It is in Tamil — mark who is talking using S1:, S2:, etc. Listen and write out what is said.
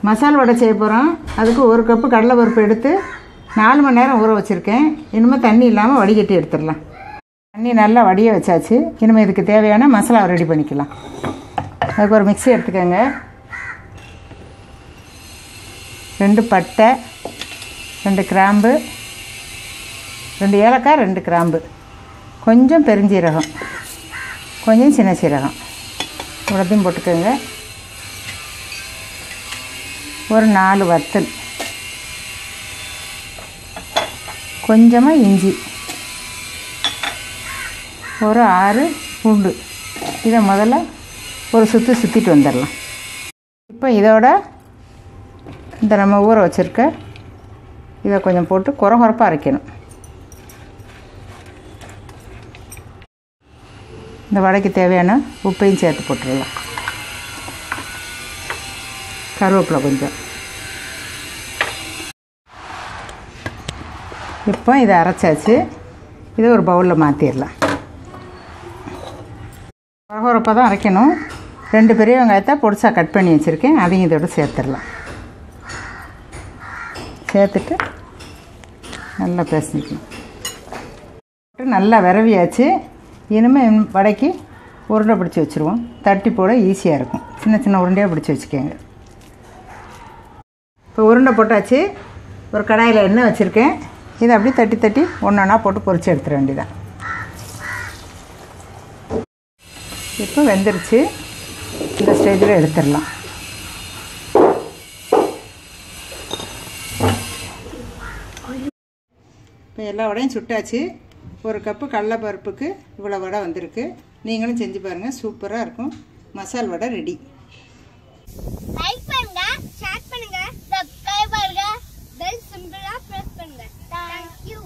S1: மசால் வடை செய்ய போகிறோம். அதுக்கு 1 கப்பு கடலை பருப்பு எடுத்து 4 மணி நேரம் ஊற வச்சுருக்கேன். இனிமேல் தண்ணி இல்லாமல் வடிகட்டி எடுத்துடலாம். தண்ணி நல்லா வடிய வச்சாச்சு. இனிமேல் இதுக்கு தேவையான மசாலாவை ரெடி பண்ணிக்கலாம். அதுக்கு ஒரு மிக்ஸி எடுத்துக்கோங்க. 2 பட்டை, 2 கிராம்பு, 2 ஏலக்காய், 2 கிராம்பு, கொஞ்சம் பெருஞ்சீரகம், கொஞ்சம் சின்ன சீரகம் இவ்வளோத்தையும் போட்டுக்கோங்க. ஒரு 4 வத்தல், கொஞ்சமாக இஞ்சி, ஒரு 6 பூண்டு. இதை முதல்ல ஒரு சுற்றிட்டு வந்துடலாம். இப்போ இதோட இந்த நம்ம ஊற வச்சுருக்க இதை கொஞ்சம் போட்டு குறப்பாக அரைக்கணும். இந்த வடைக்கு தேவையான உப்பையும் சேர்த்து போட்டுடலாம். கருவேப்பிலை கொஞ்சம். இப்போ இதை அரைச்சாச்சு. இதை ஒரு பவுலில் மாற்றிடலாம். குறப்பாக தான் அரைக்கணும். 2 பெரிய வெங்காயத்தை பொடிசா கட் பண்ணி வச்சுருக்கேன். அதையும் இதோட சேர்த்துடலாம். சேர்த்துட்டு நல்லா பிசைஞ்சிக்கணும். நல்லா விரவியாச்சு. இனிமேல் வடைக்கு உருண்டை பிடிச்சி வச்சுருவோம். தட்டி போட ஈஸியாக இருக்கும். சின்ன உருண்டையாக பிடிச்சி வச்சுக்கோங்க. இப்போ உருண்டை போட்டாச்சு. ஒரு கடாயில் எண்ணெய் வச்சுருக்கேன். இதை அப்படியே தட்டி ஒன்றா போட்டு பொரிச்சு எடுத்துட வேண்டியதான். இப்போ வெந்துருச்சு. இந்த ஸ்டேஜில் எடுத்துடலாம். இப்போ எல்லா வடையும் சுட்டாச்சு. 1 கப்பு கடலை பருப்புக்கு இவ்வளோ வடை வந்திருக்கு. நீங்களும் செஞ்சு பாருங்கள். சூப்பராக இருக்கும். மசால் வடை ரெடி.
S2: லைக் பண்ணுங்க, ஷேர் பண்ணுங்க, சப்ஸ்கிரைப் பண்ணுங்க, பெல் சிம்பிளா பிரஸ் பண்ணுங்க. Thank you.